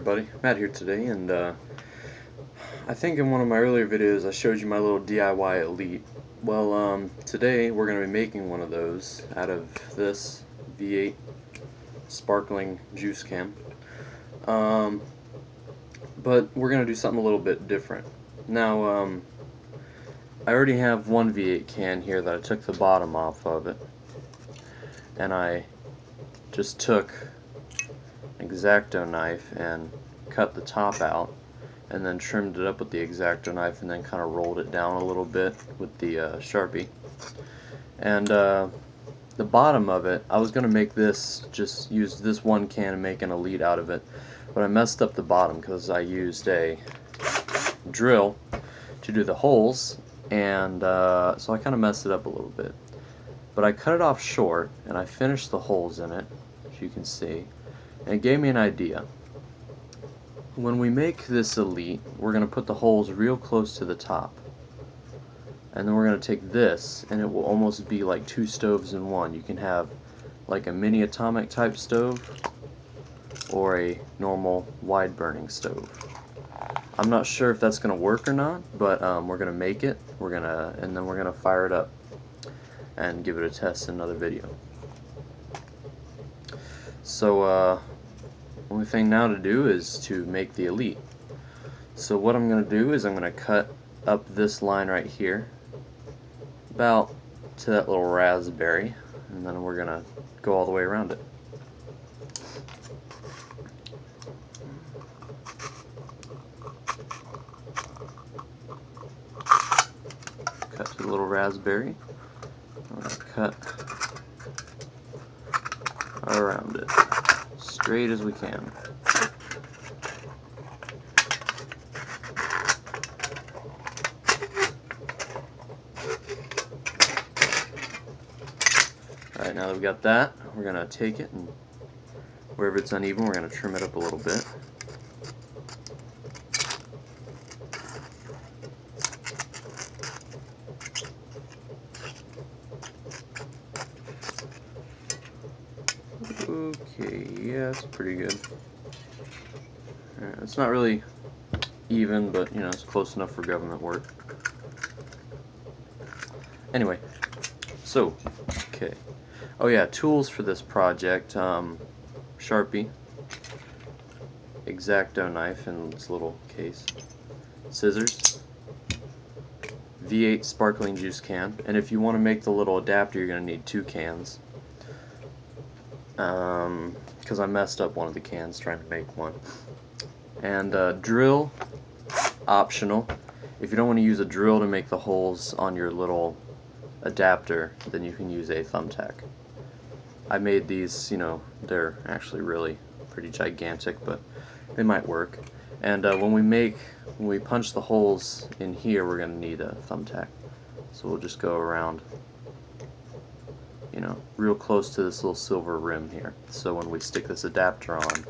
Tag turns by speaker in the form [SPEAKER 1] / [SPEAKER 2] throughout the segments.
[SPEAKER 1] Everybody, Matt here today, and I think in one of my earlier videos I showed you my little DIY Elite. Well, today we're going to be making one of those out of this V8 sparkling juice can. But we're going to do something a little bit different. Now, I already have one V8 can here that I took the bottom off of it, and I just took an X-Acto knife and cut the top out, and then trimmed it up with the X-Acto knife, and then kind of rolled it down a little bit with the Sharpie. And the bottom of it, I was going to make this, just use this one can and make an Elite out of it, but I messed up the bottom because I used a drill to do the holes, and so I kind of messed it up a little bit. But I cut it off short, and I finished the holes in it, as you can see, and it gave me an idea. When we make this Elite, we're going to put the holes real close to the top. And then we're going to take this, and it will almost be like two stoves in one. You can have like a mini atomic type stove or a normal wide burning stove. I'm not sure if that's going to work or not, but we're going to make it. And then we're going to fire it up and give it a test in another video. So only thing now to do is to make the Elite. So what I'm going to do is I'm going to cut up this line right here, about to that little raspberry, and then we're going to go all the way around it. Cut to the little raspberry. We're going to cut around it, straight as we can. Alright, now that we've got that, we're going to take it, and wherever it's uneven, we're going to trim it up a little bit. Okay, yeah, it's pretty good. It's not really even, but you know, it's close enough for government work. Anyway, so, okay. Oh yeah, tools for this project, Sharpie, X-Acto knife in its little case, scissors, V8 sparkling juice can, and if you want to make the little adapter you're going to need two cans, because I messed up one of the cans trying to make one. And drill, optional. If you don't want to use a drill to make the holes on your little adapter, then you can use a thumbtack. I made these, you know, they're actually really pretty gigantic, but they might work. And when we punch the holes in here, we're going to need a thumbtack. So we'll just go around, you know, real close to this little silver rim here. So when we stick this adapter on,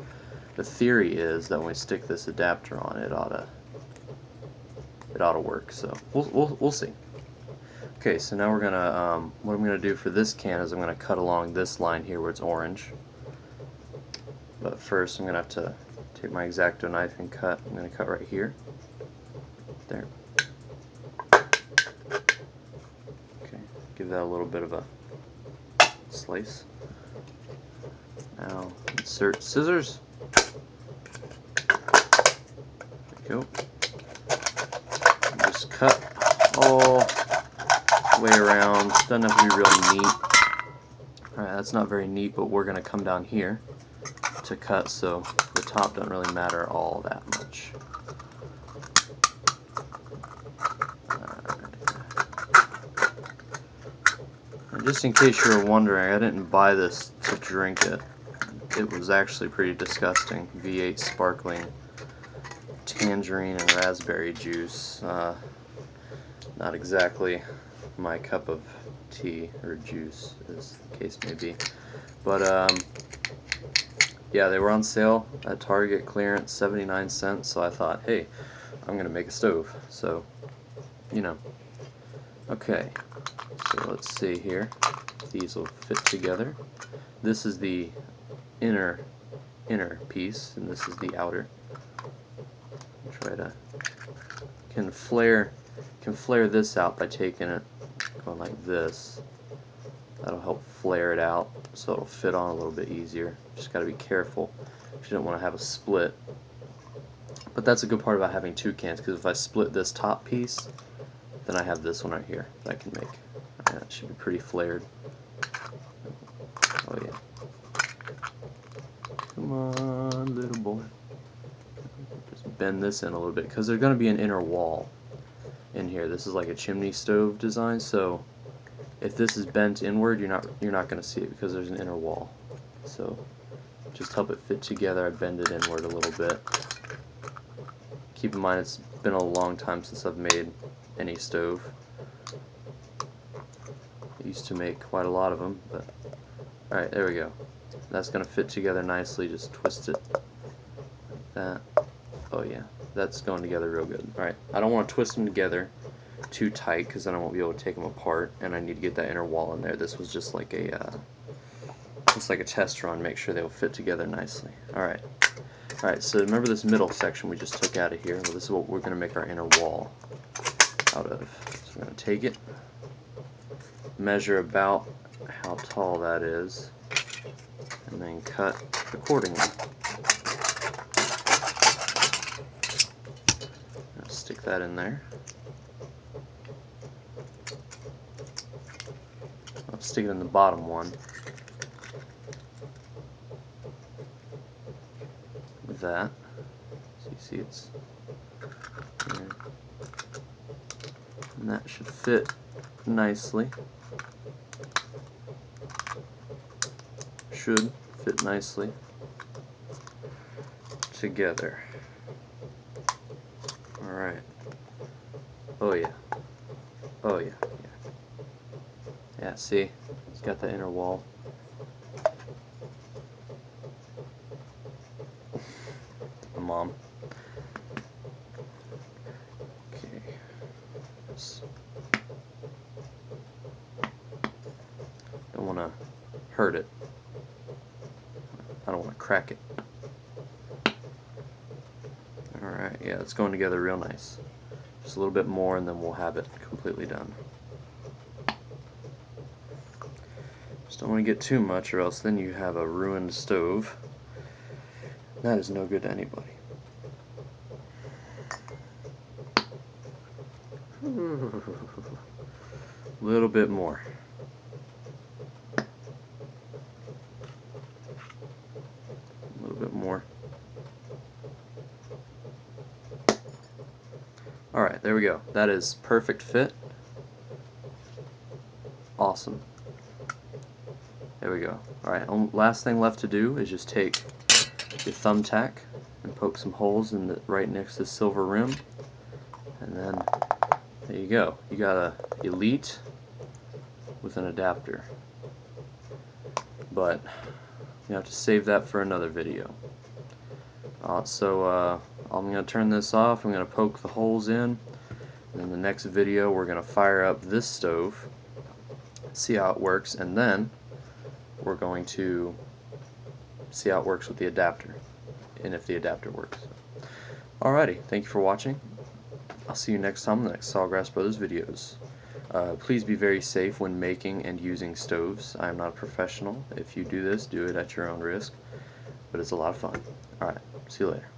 [SPEAKER 1] the theory is that when we stick this adapter on, it ought to work. So we'll see. Okay, so now we're gonna what I'm gonna do for this can is I'm gonna cut along this line here where it's orange. But first I'm gonna have to take my X-Acto knife and cut. I'm gonna cut right here. There. Okay, give that a little bit of a slice. Now insert scissors. There we go. Just cut all the way around. Doesn't have to be real neat. Alright, that's not very neat, but we're going to come down here to cut, so the top doesn't really matter all that much. And just in case you were wondering, I didn't buy this to drink it. It was actually pretty disgusting. V8 sparkling tangerine and raspberry juice. Not exactly my cup of tea or juice, as the case may be. But yeah, they were on sale at Target clearance, 79 cents, so I thought, hey, I'm going to make a stove. So, you know. Okay, so let's see here. These will fit together. This is the inner inner piece, and this is the outer. Try to can flare this out by taking it, going like this. That'll help flare it out so it'll fit on a little bit easier. Just got to be careful if you don't want to have a split. But that's a good part about having two cans, because if I split this top piece, then I have this one right here that I can make. Right, that should be pretty flared. Oh yeah. Come on, little boy. Just bend this in a little bit, because there's going to be an inner wall in here. This is like a chimney stove design, so if this is bent inward, you're not going to see it because there's an inner wall. So just help it fit together. I bend it inward a little bit. Keep in mind it's been a long time since I've made any stove. I used to make quite a lot of them, but alright, there we go. That's going to fit together nicely. Just twist it like that. Oh yeah, that's going together real good. Alright, I don't want to twist them together too tight because then I won't be able to take them apart, and I need to get that inner wall in there. This was just like a test run, make sure they'll fit together nicely. Alright, so remember this middle section we just took out of here? Well, this is what we're going to make our inner wall out of. So we're going to take it, measure about how tall that is, and then cut accordingly. Now stick that in there. I'll stick it in the bottom one. That. So you see it's there. And that should fit nicely. Should fit nicely together. Alright. Oh yeah. Oh yeah. Yeah, see? It's got the inner wall. My mom. Okay. Don't want to hurt it. I don't want to crack it. Alright, yeah, it's going together real nice. Just a little bit more and then we'll have it completely done. Just don't want to get too much or else then you have a ruined stove. That is no good to anybody. A little bit more. A little bit more. Alright, there we go. That is perfect fit. Awesome. There we go. Alright, last thing left to do is just take your thumbtack and poke some holes in the right next to the silver rim, and then there you go. You got a Elite with an adapter. But you have to save that for another video. So I'm going to turn this off. I'm going to poke the holes in. And in the next video we're going to fire up this stove, see how it works, and then we're going to see how it works with the adapter, and if the adapter works. Alrighty, thank you for watching. I'll see you next time in the next Sawgrass Brothers videos. Please be very safe when making and using stoves. I am not a professional. If you do this, do it at your own risk, but it's a lot of fun. Alright, see you later.